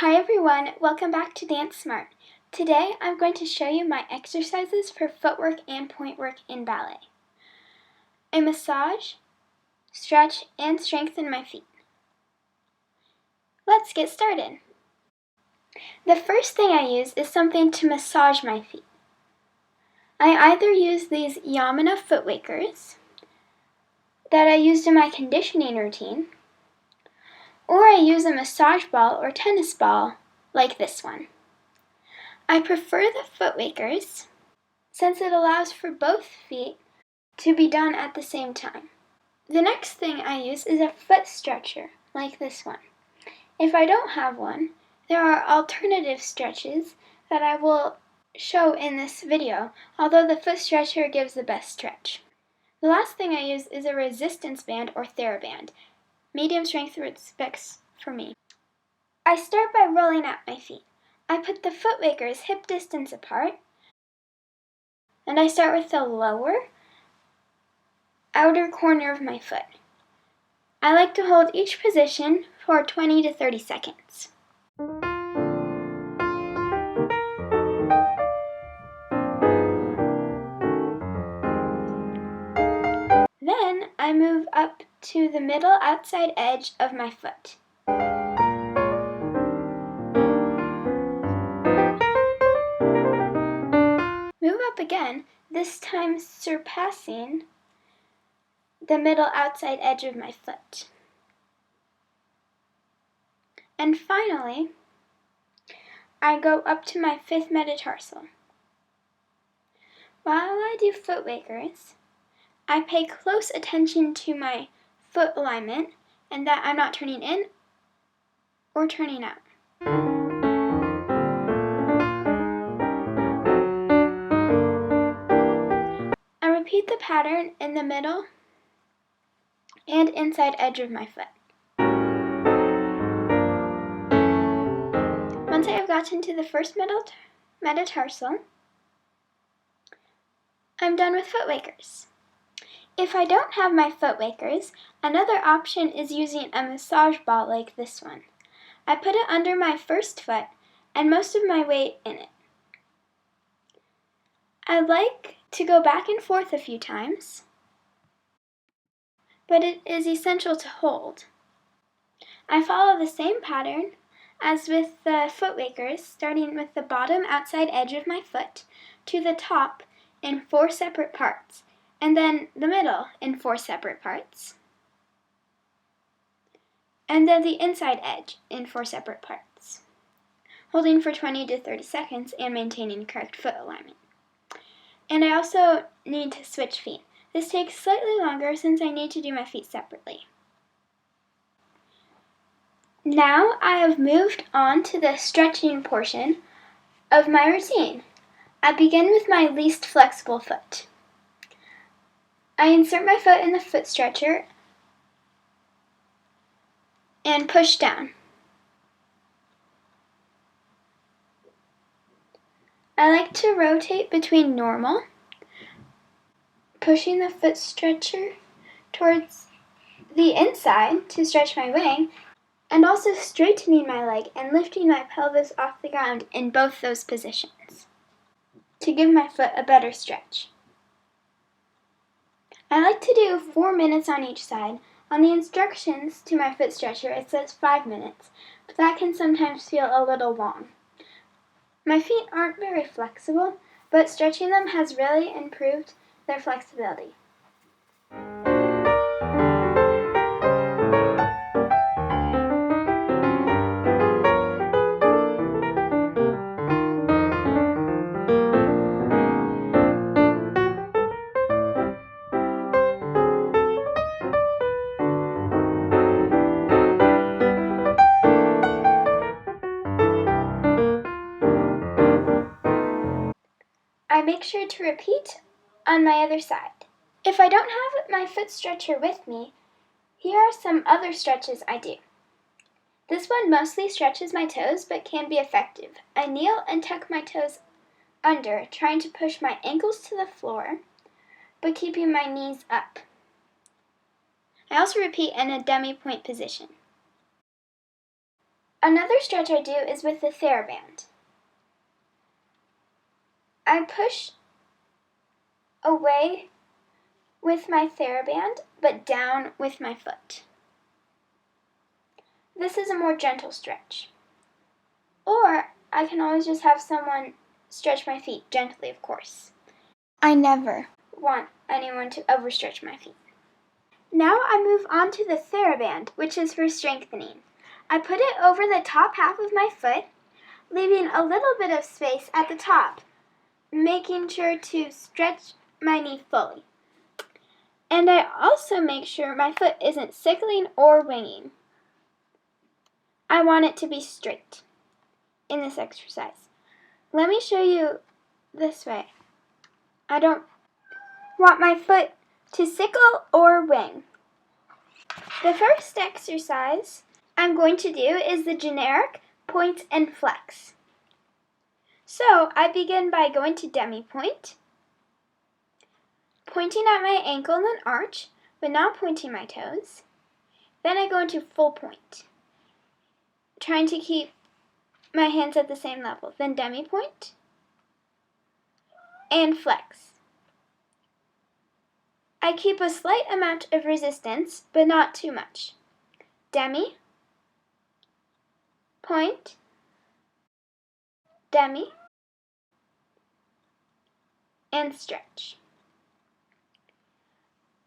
Hi everyone, welcome back to Dance Smart. Today I'm going to show you my exercises for footwork and point work in ballet. I massage, stretch, and strengthen my feet. Let's get started. The first thing I use is something to massage my feet. I either use these Yamana foot wakers that I used in my conditioning routine, or I use a massage ball or tennis ball like this one. I prefer the foot wakers since it allows for both feet to be done at the same time. The next thing I use is a foot stretcher like this one. If I don't have one, there are alternative stretches that I will show in this video, although the foot stretcher gives the best stretch. The last thing I use is a resistance band or Theraband. Medium strength works for me. I start by rolling out my feet. I put the foot wakers hip distance apart, and I start with the lower outer corner of my foot. I like to hold each position for 20 to 30 seconds. Then I move up to the middle outside edge of my foot. Move up again, this time surpassing the middle outside edge of my foot. And finally, I go up to my fifth metatarsal. While I do foot wakers, I pay close attention to my foot alignment and that I'm not turning in or turning out. I repeat the pattern in the middle and inside edge of my foot. Once I have gotten to the first metatarsal, I'm done with foot wakers. If I don't have my foot wakers, another option is using a massage ball like this one. I put it under my first foot and most of my weight in it. I like to go back and forth a few times, but it is essential to hold. I follow the same pattern as with the foot wakers, starting with the bottom outside edge of my foot to the top in 4 separate parts, and then the middle in 4 separate parts, and then the inside edge in 4 separate parts, holding for 20 to 30 seconds and maintaining correct foot alignment. And I also need to switch feet. This takes slightly longer since I need to do my feet separately. Now I have moved on to the stretching portion of my routine. I begin with my least flexible foot. I insert my foot in the foot stretcher and push down. I like to rotate between normal, pushing the foot stretcher towards the inside to stretch my wing, and also straightening my leg and lifting my pelvis off the ground in both those positions to give my foot a better stretch. I like to do 4 minutes on each side. On the instructions to my foot stretcher it says 5 minutes, but that can sometimes feel a little long. My feet aren't very flexible, but stretching them has really improved their flexibility. I make sure to repeat on my other side. If I don't have my foot stretcher with me, here are some other stretches I do. This one mostly stretches my toes but can be effective. I kneel and tuck my toes under, trying to push my ankles to the floor but keeping my knees up. I also repeat in a demi-point position. Another stretch I do is with the Theraband. I push away with my Theraband, but down with my foot. This is a more gentle stretch. Or I can always just have someone stretch my feet, gently of course. I never want anyone to overstretch my feet. Now I move on to the Theraband, which is for strengthening. I put it over the top half of my foot, leaving a little bit of space at the top, making sure to stretch my knee fully. And I also make sure my foot isn't sickling or winging. I want it to be straight in this exercise. Let me show you this way. I don't want my foot to sickle or wing. The first exercise I'm going to do is the generic point and flex. So I begin by going to demi-pointe, pointing at my ankle and then arch, but not pointing my toes. Then I go into full point, trying to keep my hands at the same level. Then demi-pointe and flex. I keep a slight amount of resistance, but not too much. Demi, point, demi, and stretch.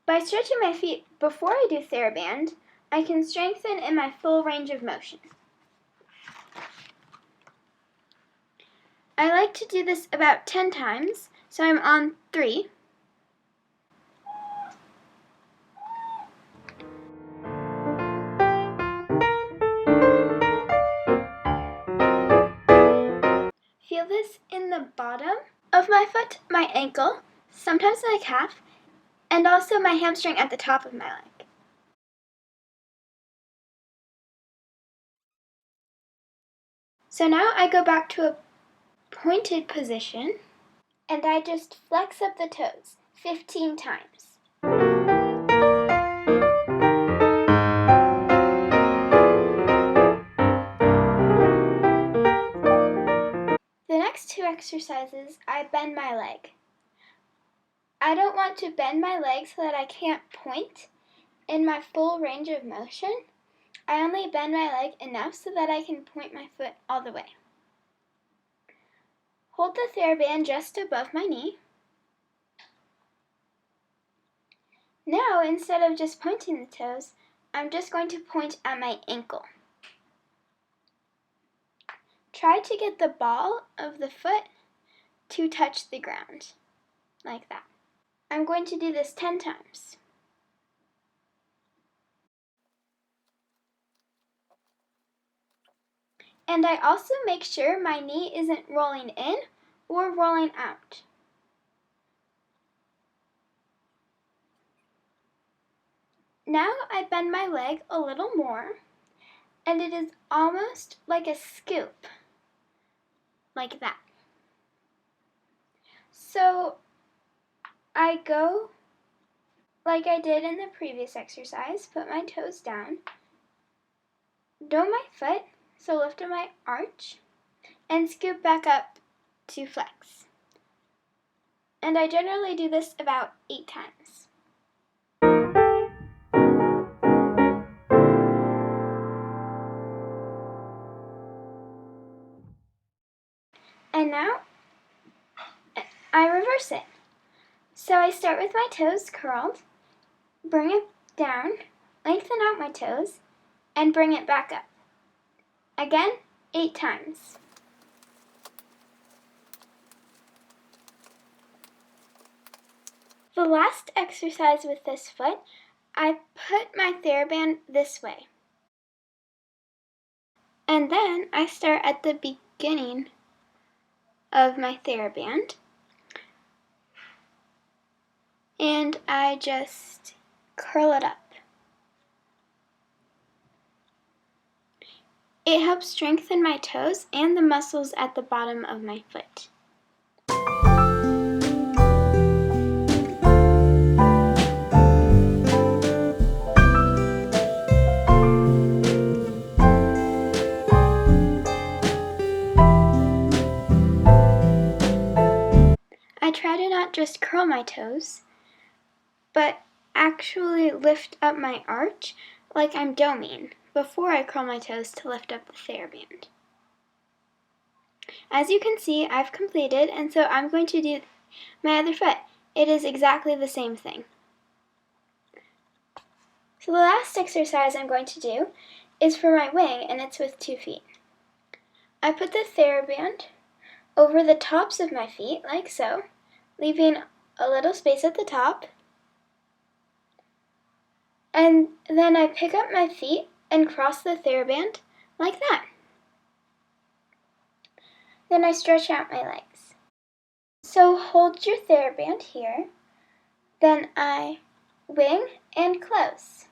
By stretching my feet before I do Theraband, I can strengthen in my full range of motion. I like to do this about 10 times, so I'm on 3. Feel this in the bottom of my foot, my ankle, sometimes my calf, and also my hamstring at the top of my leg. So now I go back to a pointed position, and I just flex up the toes 15 times. The next 2 exercises, I bend my leg. I don't want to bend my leg so that I can't point in my full range of motion. I only bend my leg enough so that I can point my foot all the way. Hold the Theraband just above my knee. Now, instead of just pointing the toes, I'm just going to point at my ankle. Try to get the ball of the foot to touch the ground, like that. I'm going to do this 10 times. And I also make sure my knee isn't rolling in or rolling out. Now I bend my leg a little more, and it is almost like a scoop, like that. So I go like I did in the previous exercise, put my toes down, dome my foot, so lift up my arch, and scoop back up to flex. And I generally do this about 8 times. And now I reverse it. So I start with my toes curled, bring it down, lengthen out my toes, and bring it back up. Again, 8 times. The last exercise with this foot, I put my Theraband this way. And then I start at the beginning of my Theraband. And I just curl it up. It helps strengthen my toes and the muscles at the bottom of my foot. my toes, but actually lift up my arch like I'm doming before I curl my toes to lift up the Theraband. As you can see, I've completed, and so I'm going to do my other foot. It is exactly the same thing. So the last exercise I'm going to do is for my wing, and it's with 2 feet. I put the Theraband over the tops of my feet, like so, leaving a little space at the top. And then I pick up my feet and cross the Theraband like that. Then I stretch out my legs. So hold your Theraband here. Then I wing and close.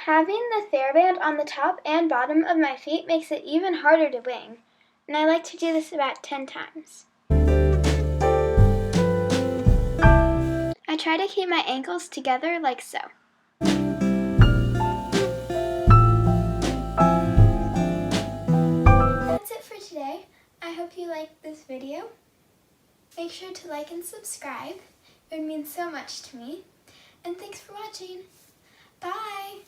Having the Theraband on the top and bottom of my feet makes it even harder to wing, and I like to do this about 10 times. I try to keep my ankles together like so. That's it for today. I hope you liked this video. Make sure to like and subscribe. It would mean so much to me. And thanks for watching. Bye!